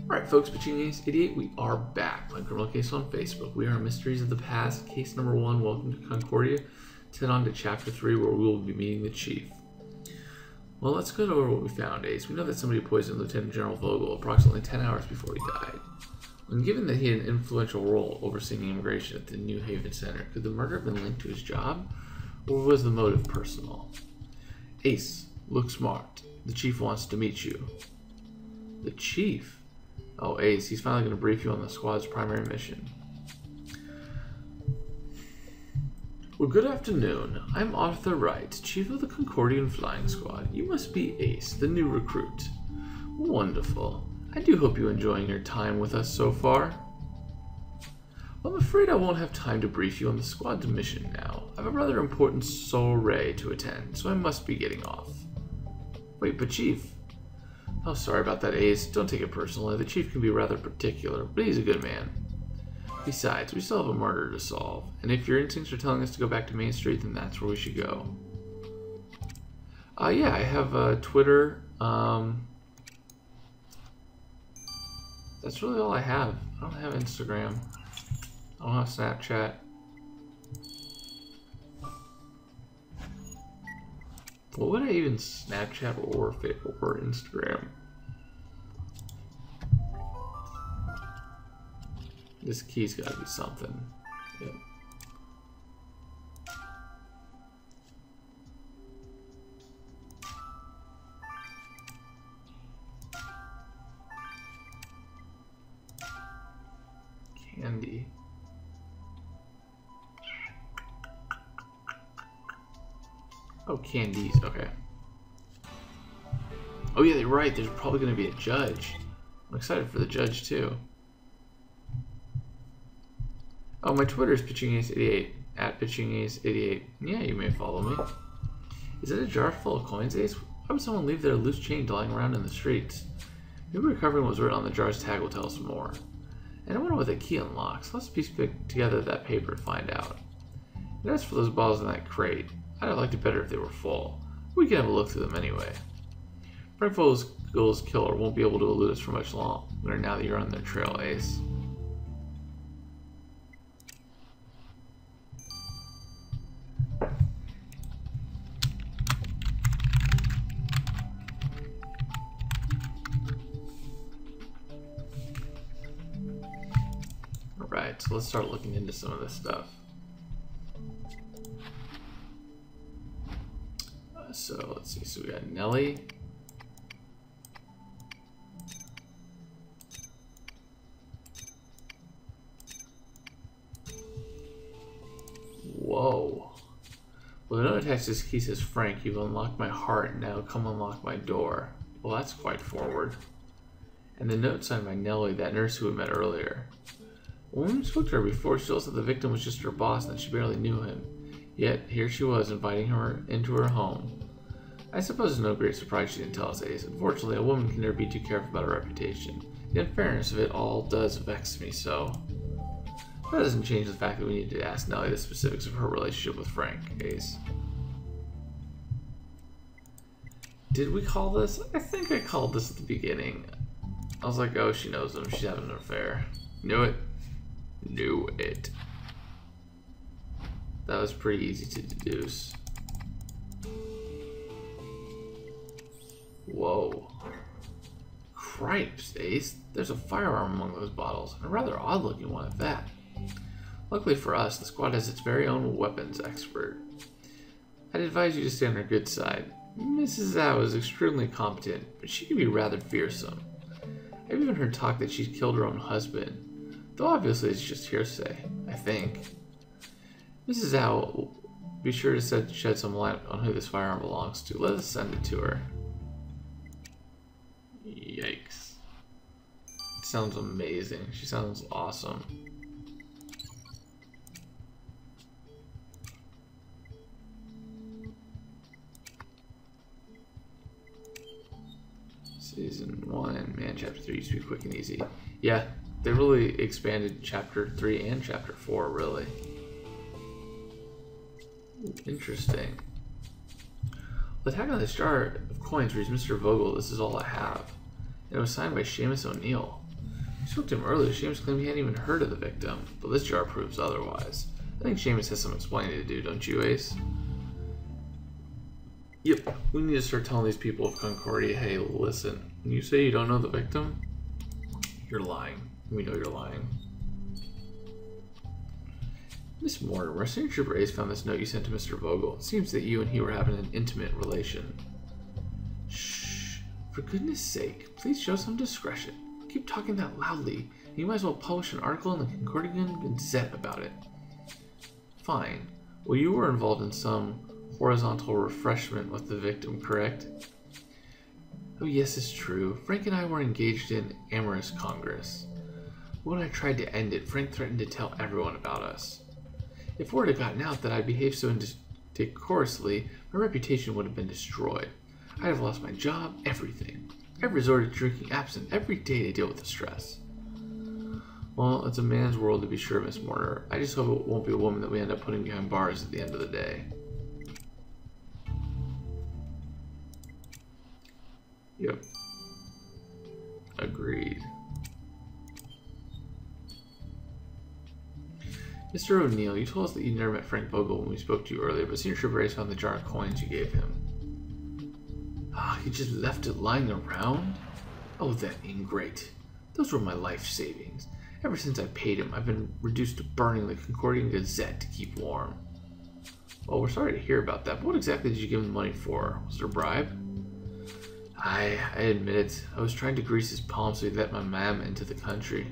Alright folks, Pachini's88, we are back playing Criminal Case on Facebook. We are Mysteries of the Past, case number 1, welcome to Concordia. Let's head on to chapter 3 where we will be meeting the chief. Well, let's go over what we found, Ace. We know that somebody poisoned Lieutenant General Vogel approximately 10 hours before he died. When given that he had an influential role overseeing immigration at the New Haven Center, could the murder have been linked to his job? Or was the motive personal? Ace, look smart. The chief wants to meet you. The chief? Oh, Ace, he's finally going to brief you on the squad's primary mission. Well, good afternoon. I'm Arthur Wright, chief of the Concordian Flying Squad. You must be Ace, the new recruit. Wonderful. I do hope you're enjoying your time with us so far. Well, I'm afraid I won't have time to brief you on the squad's mission now. I have a rather important soiree to attend, so I must be getting off. Wait, but Chief... Oh, sorry about that, Ace. Don't take it personally. The chief can be rather particular, but he's a good man. Besides, we still have a murder to solve, and if your instincts are telling us to go back to Main Street, then that's where we should go. Yeah, I have Twitter. That's really all I have. I don't have Instagram. I don't have Snapchat. What would I even Snapchat or Instagram? This key's gotta be something. Yep. Candy. Oh, candies, okay. Oh yeah, they're right, there's probably going to be a judge. I'm excited for the judge too. Oh, my Twitter is Pachini's88, at Pachini's88. Yeah, you may follow me. Is it a jar full of coins, Ace? Why would someone leave their loose change lying around in the streets? Maybe recovering what was written on the jar's tag will tell us more. And I wonder what the key unlocks. Let's piece together that paper to find out. And as for those balls in that crate, I'd have liked it better if they were full. We can have a look through them anyway. Frank Vogel's killer won't be able to elude us for much longer now that you're on their trail, Ace. Alright, so let's start looking into some of this stuff. So let's see, so we got Nellie. Whoa. Well, the note attached to this key says, Frank, you've unlocked my heart, now come unlock my door. Well, that's quite forward. And the note signed by Nellie, that nurse who we met earlier. When we spoke to her before, she told us that the victim was just her boss and that she barely knew him. Yet, here she was, inviting her into her home. I suppose it's no great surprise she didn't tell us, Ace. Unfortunately, a woman can never be too careful about her reputation. The unfairness of it all does vex me so. That doesn't change the fact that we need to ask Nellie the specifics of her relationship with Frank, Ace. Did we call this? I think I called this at the beginning. I was like, oh, she knows him. She's having an affair. Knew it. Knew it. That was pretty easy to deduce. Whoa. Cripes, Ace. There's a firearm among those bottles, and a rather odd-looking one at that. Luckily for us, the squad has its very own weapons expert. I'd advise you to stay on her good side. Mrs. Zhao is extremely competent, but she can be rather fearsome. I've even heard talk that she's killed her own husband, though obviously it's just hearsay, I think. Mrs. Zhao will be sure to shed some light on who this firearm belongs to. Let us send it to her. Yikes. Sounds amazing. She sounds awesome. Season 1, man, Chapter 3 used to be quick and easy. Yeah, they really expanded Chapter 3 and Chapter 4, really. Interesting. The tag on this jar of coins reads, Mr. Vogel, this is all I have. And it was signed by Seamus O'Neill. I spoke to him earlier. Seamus claimed he hadn't even heard of the victim, but this jar proves otherwise. I think Seamus has some explaining to do, don't you, Ace? Yep, we need to start telling these people of Concordia, hey, listen, when you say you don't know the victim, you're lying. We know you're lying. Miss Mortimer, Senior Trooper Ace found this note you sent to Mr. Vogel. It seems that you and he were having an intimate relation. Shh. For goodness sake, please show some discretion. Keep talking that loudly, and you might as well publish an article in the Concordian Gazette about it. Fine. Well, you were involved in some horizontal refreshment with the victim, correct? Oh yes, it's true. Frank and I were engaged in amorous congress. When I tried to end it, Frank threatened to tell everyone about us. If word had gotten out that I behaved so indecorously, my reputation would have been destroyed. I'd have lost my job, everything. I've resorted to drinking absinthe every day to deal with the stress. Well, it's a man's world to be sure, Miss Mortimer. I just hope it won't be a woman that we end up putting behind bars at the end of the day. Yep. Agreed. Mr. O'Neill, you told us that you never met Frank Vogel when we spoke to you earlier, but Senior Trooper Ace found the jar of coins you gave him. Ah, he just left it lying around? Oh, that ingrate. Those were my life savings. Ever since I paid him, I've been reduced to burning the Concordian Gazette to keep warm. Well, we're sorry to hear about that, but what exactly did you give him the money for? Was it a bribe? I admit it. I was trying to grease his palms so he'd let my ma'am into the country.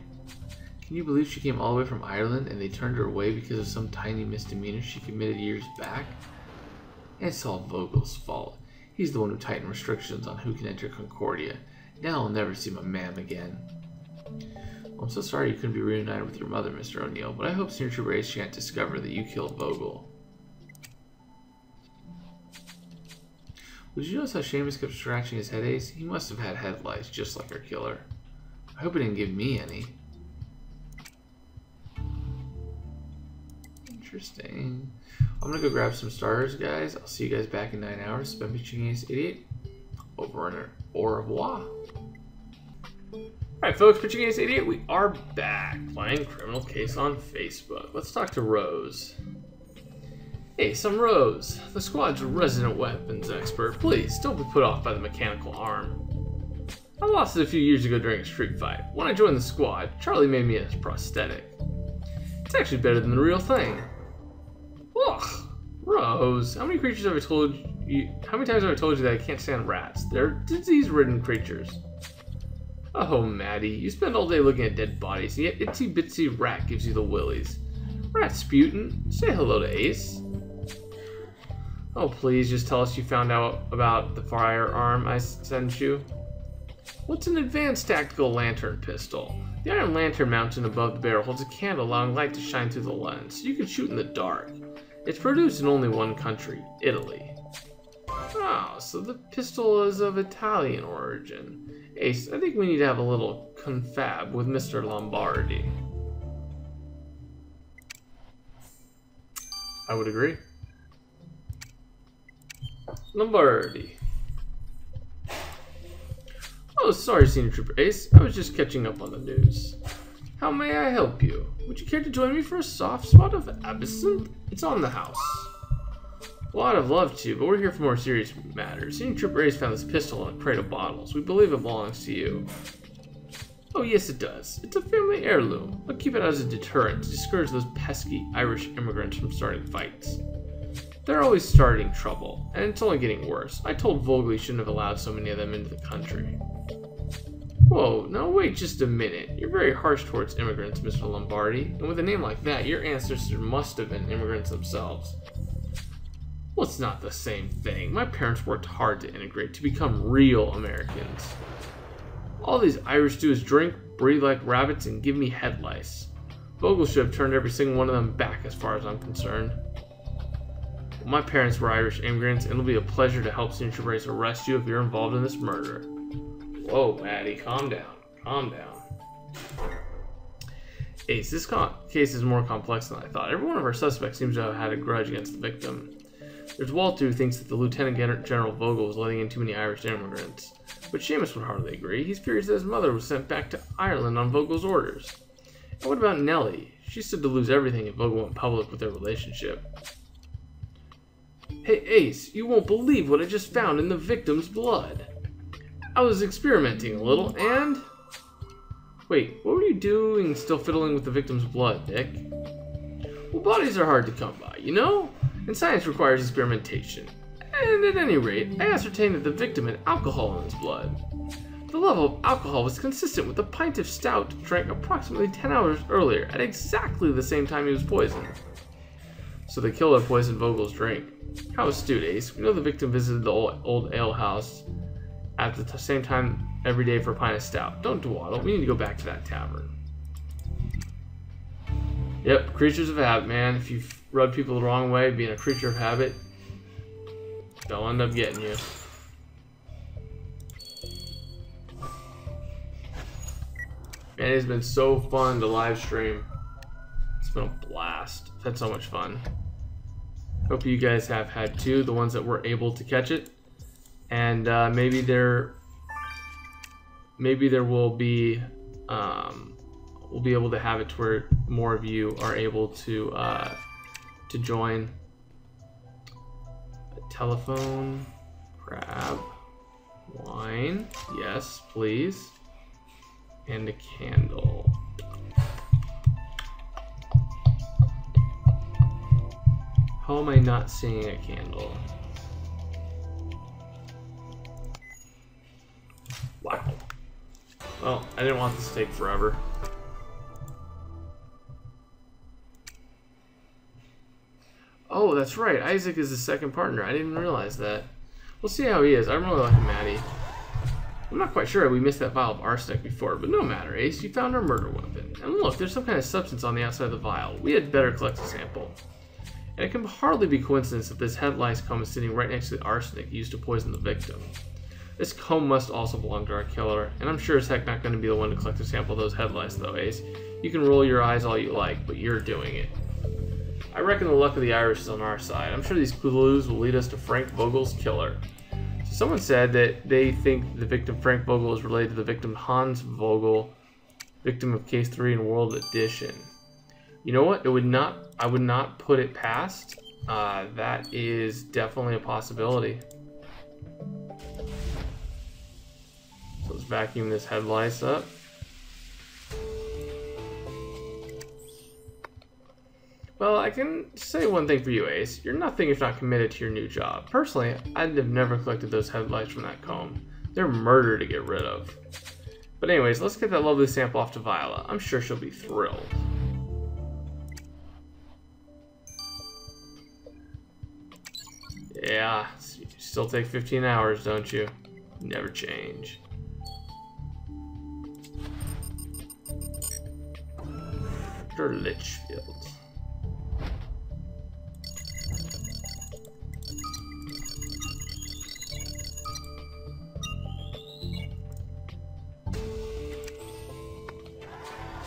Can you believe she came all the way from Ireland and they turned her away because of some tiny misdemeanor she committed years back? It's all Vogel's fault. He's the one who tightened restrictions on who can enter Concordia. Now I'll never see my ma'am again. Well, I'm so sorry you couldn't be reunited with your mother, Mr. O'Neill, but I hope Senior Trooper Ace can't discover that you killed Vogel. Did you notice how Seamus kept scratching his head, Ace? He must have had head lice, just like our killer. I hope he didn't give me any. Interesting. I'm gonna go grab some stars, guys. I'll see you guys back in 9 hours. Spend Pitching Ace 88. Over and au revoir. Alright, folks, Pitching Ace 88, we are back playing Criminal Case on Facebook. Let's talk to Rose. Hey, I'm Rose, the squad's resident weapons expert. Please, don't be put off by the mechanical arm. I lost it a few years ago during a street fight. When I joined the squad, Charlie made me a prosthetic. It's actually better than the real thing. Ugh, Rose, how many creatures have I told you? How many times have I told you that I can't stand rats? They're disease-ridden creatures. Oh, Maddie, you spend all day looking at dead bodies, and yet itsy bitsy rat gives you the willies. Rasputin, say hello to Ace. Oh, please, just tell us you found out about the firearm I sent you. What's an advanced tactical lantern pistol? The iron lantern mounted above the barrel holds a candle allowing light to shine through the lens, so you can shoot in the dark. It's produced in only one country, Italy. Oh, so the pistol is of Italian origin. Ace, I think we need to have a little confab with Mr. Lombardi. I would agree. Lombardi. Oh, sorry, Senior Trooper Ace. I was just catching up on the news. How may I help you? Would you care to join me for a soft spot of absinthe? It's on the house. Well, I'd have loved to, but we're here for more serious matters. Senior Trooper Ace found this pistol in a crate of bottles. We believe it belongs to you. Oh, yes, it does. It's a family heirloom. I'll keep it as a deterrent to discourage those pesky Irish immigrants from starting fights. They're always starting trouble, and it's only getting worse. I told Vogel he shouldn't have allowed so many of them into the country. Whoa, now wait just a minute. You're very harsh towards immigrants, Mr. Lombardi, and with a name like that, your ancestors must have been immigrants themselves. Well, it's not the same thing. My parents worked hard to integrate, to become real Americans. All these Irish do is drink, breathe like rabbits, and give me head lice. Vogel should have turned every single one of them back as far as I'm concerned. Well, my parents were Irish immigrants, and it'll be a pleasure to help Senior Trooper Ace arrest you if you're involved in this murder. Whoa, Maddie, calm down. Calm down. Ace, this case is more complex than I thought. Every one of our suspects seems to have had a grudge against the victim. There's Walter, who thinks that the Lieutenant General Vogel was letting in too many Irish immigrants. But Seamus would hardly agree. He's furious that his mother was sent back to Ireland on Vogel's orders. And what about Nellie? She stood to lose everything if Vogel went public with their relationship. Hey Ace, you won't believe what I just found in the victim's blood. I was experimenting a little and... Wait, what were you doing still fiddling with the victim's blood, Nick? Well, bodies are hard to come by, you know? And science requires experimentation. And at any rate, I ascertained that the victim had alcohol in his blood. The level of alcohol was consistent with the pint of stout drank approximately 10 hours earlier at exactly the same time he was poisoned. So the killer poisoned Vogel's drink. How astute, Ace. We know the victim visited the old ale house at the same time every day for a pint of stout. Don't dawdle. We need to go back to that tavern. Yep, creatures of habit, man. If you rub people the wrong way, being a creature of habit, they'll end up getting you. Man, it has been so fun to live stream. It's been a blast. I've had so much fun. Hope you guys have had too, the ones that were able to catch it. And maybe there will be we'll be able to have it to where more of you are able to join. A telephone, crab, wine, yes, please, and a candle. How am I not seeing a candle? Wow. Well, I didn't want this to take forever. Oh, that's right. Isaac is the second partner. I didn't realize that. We'll see how he is. I'm really liking Maddie. I'm not quite sure we missed that vial of arsenic before, but no matter, Ace. You found our murder weapon. And look, there's some kind of substance on the outside of the vial. We had better collect a sample. And it can hardly be coincidence that this head lice comb is sitting right next to the arsenic used to poison the victim. This comb must also belong to our killer, and I'm sure as heck not going to be the one to collect a sample of those head lice though, Ace. You can roll your eyes all you like, but you're doing it. I reckon the luck of the Irish is on our side. I'm sure these clues will lead us to Frank Vogel's killer. So someone said that they think the victim Frank Vogel is related to the victim Hans Vogel, victim of Case 3 in World Edition. You know what? I would not put it past. That is definitely a possibility. So let's vacuum this head lice up. Well, I can say one thing for you, Ace. You're nothing if not committed to your new job. Personally, I'd have never collected those head lice from that comb. They're murder to get rid of. But anyways, let's get that lovely sample off to Viola. I'm sure she'll be thrilled. Yeah, you still take 15 hours, don't you? Never change. Dr. Litchfield.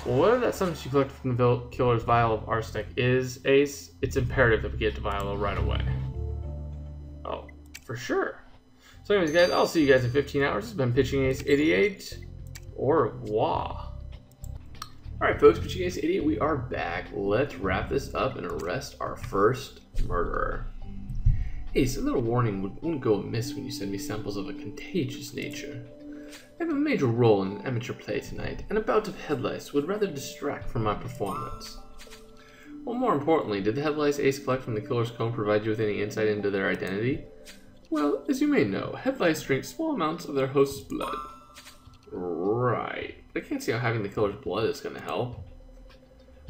Well, whatever that substance you collected from the killer's vial of arsenic is, Ace, it's imperative that we get to Viola right away. Oh, for sure. So anyways, guys, I'll see you guys in 15 hours. It's been Pitching Ace 88. Au revoir. Alright, folks, Pitching Ace 88, we are back. Let's wrap this up and arrest our first murderer. Ace, a little warning wouldn't go amiss when you send me samples of a contagious nature. I have a major role in an amateur play tonight, and a bout of head lice would rather distract from my performance. Well, more importantly, did the head lice Ace collect from the killer's comb provide you with any insight into their identity? Well, as you may know, head lice drink small amounts of their host's blood. Right. I can't see how having the killer's blood is going to help.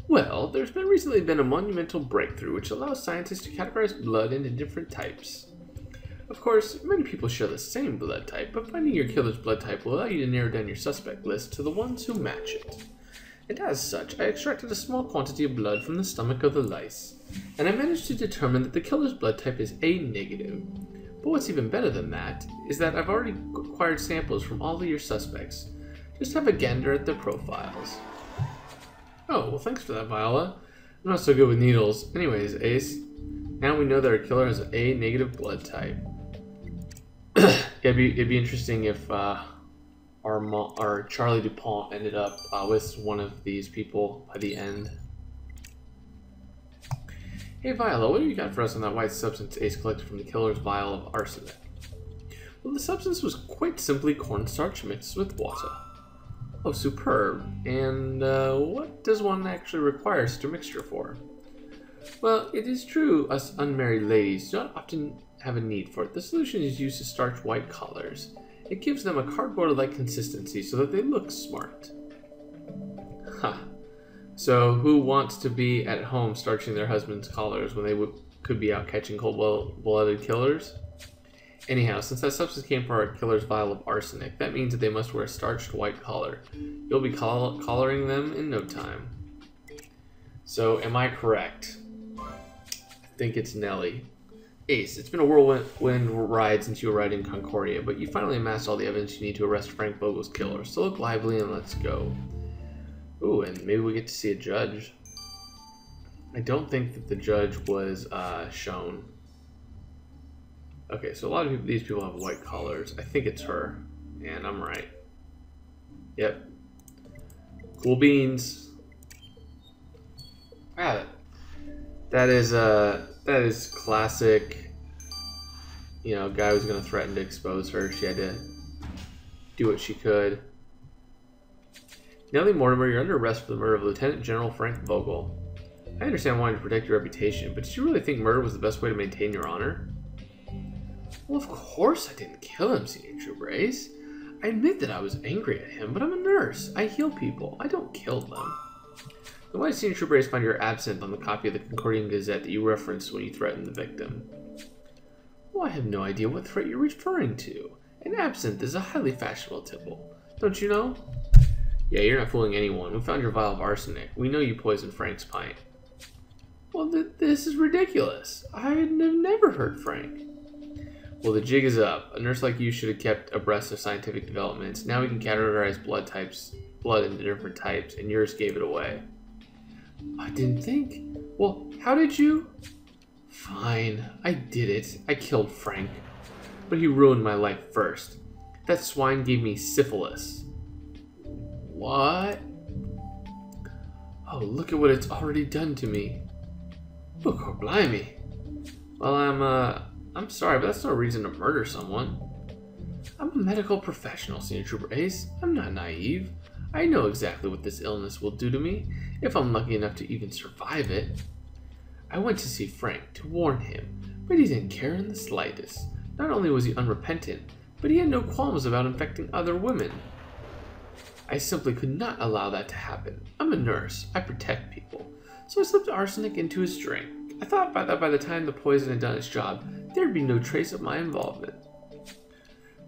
Well, there's recently been a monumental breakthrough which allows scientists to categorize blood into different types. Of course, many people share the same blood type, but finding your killer's blood type will allow you to narrow down your suspect list to the ones who match it. And as such, I extracted a small quantity of blood from the stomach of the lice, and I managed to determine that the killer's blood type is A negative. But what's even better than that is that I've already acquired samples from all of your suspects. Just have a gander at their profiles. Oh, well thanks for that, Viola. I'm not so good with needles. Anyways, Ace, now we know that our killer has an A negative blood type. it'd be interesting if our Charlie DuPont ended up with one of these people by the end. Hey Viola, what do you got for us on that white substance Ace collected from the killer's vial of arsenic? Well, the substance was quite simply cornstarch mixed with water. Oh, superb. And what does one actually require such a mixture for? Well, it is true us unmarried ladies do not often have a need for it. The solution is used to starch white collars. It gives them a cardboard-like consistency so that they look smart. Huh. So who wants to be at home starching their husband's collars when they could be out catching cold-blooded killers? Anyhow, since that substance came from our killer's vial of arsenic, that means that they must wear a starched white collar. You'll be collaring them in no time. So, am I correct? I think it's Nelly. Ace, it's been a whirlwind ride since you arrived in Concordia, but you finally amassed all the evidence you need to arrest Frank Vogel's killer. So look lively and let's go. Ooh, and maybe we get to see a judge. I don't think that the judge was shown. Okay, so a lot of these people have white collars. I think it's her, and I'm right. Yep. Cool beans. Ah, that is classic. You know, guy was gonna threaten to expose her. She had to do what she could. Nellie Mortimer, you're under arrest for the murder of Lieutenant General Frank Vogel. I understand wanting to protect your reputation, but did you really think murder was the best way to maintain your honor? Well, of course I didn't kill him, Senior Trooper Ace. I admit that I was angry at him, but I'm a nurse. I heal people. I don't kill them. Then why did Senior Trooper Ace find your absinthe on the copy of the Concordian Gazette that you referenced when you threatened the victim? Well, I have no idea what threat you're referring to. An absinthe is a highly fashionable tipple. Don't you know? Yeah, you're not fooling anyone. We found your vial of arsenic. We know you poisoned Frank's pint. Well, this is ridiculous. I have never heard Frank. Well, the jig is up. A nurse like you should have kept abreast of scientific developments. Now we can categorize blood into different types, and yours gave it away. I didn't think. Well, how did you? Fine, I did it. I killed Frank. But he ruined my life first. That swine gave me syphilis. What? Oh, look at what it's already done to me. Look, oh, blimey. Well, I'm sorry, but that's no reason to murder someone. I'm a medical professional, Senior Trooper Ace. I'm not naive. I know exactly what this illness will do to me, if I'm lucky enough to even survive it. I went to see Frank to warn him, but he didn't care in the slightest. Not only was he unrepentant, but he had no qualms about infecting other women. I simply could not allow that to happen. I'm a nurse. I protect people. So I slipped arsenic into his drink. I thought by the time the poison had done its job, there'd be no trace of my involvement.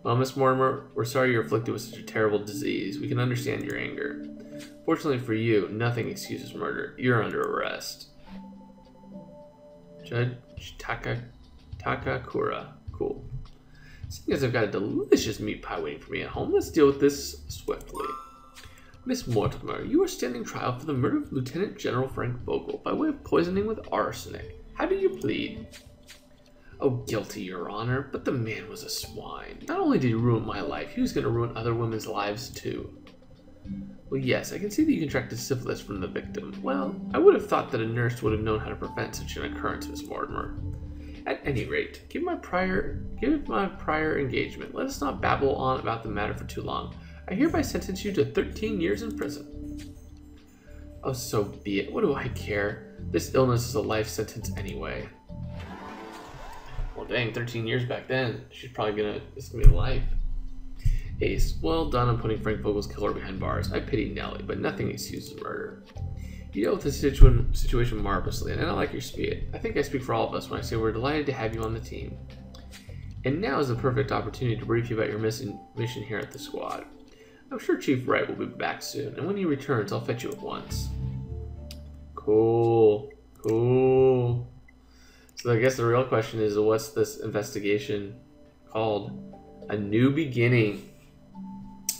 Well, Miss Mortimer, we're sorry you're afflicted with such a terrible disease. We can understand your anger. Fortunately for you, nothing excuses murder. You're under arrest. Judge Takakura. Cool. Seeing as I've got a delicious meat pie waiting for me at home, let's deal with this swiftly. Miss Mortimer, you are standing trial for the murder of Lieutenant General Frank Vogel by way of poisoning with arsenic. How do you plead? Oh, guilty, Your Honor, but the man was a swine. Not only did he ruin my life, he was going to ruin other women's lives too. Well, yes, I can see that you contracted syphilis from the victim. Well, I would have thought that a nurse would have known how to prevent such an occurrence, Miss Mortimer. At any rate, give my prior engagement. Let us not babble on about the matter for too long. I hereby sentence you to 13 years in prison. Oh, so be it. What do I care? This illness is a life sentence anyway. Well, dang, 13 years back then. It's gonna be life. Ace, well done on putting Frank Vogel's killer behind bars. I pity Nellie, but nothing excuses murder. You dealt with the situation marvelously, and I like your spirit. I think I speak for all of us when I say we're delighted to have you on the team. And now is the perfect opportunity to brief you about your mission here at the squad. I'm sure Chief Wright will be back soon, and when he returns, I'll fetch you at once. Cool. Cool. So I guess the real question is, what's this investigation called? A New Beginning.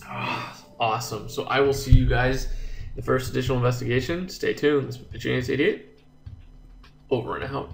Ah, awesome. So I will see you guys in the first additional investigation. Stay tuned. This is Pitching 88. Over and out.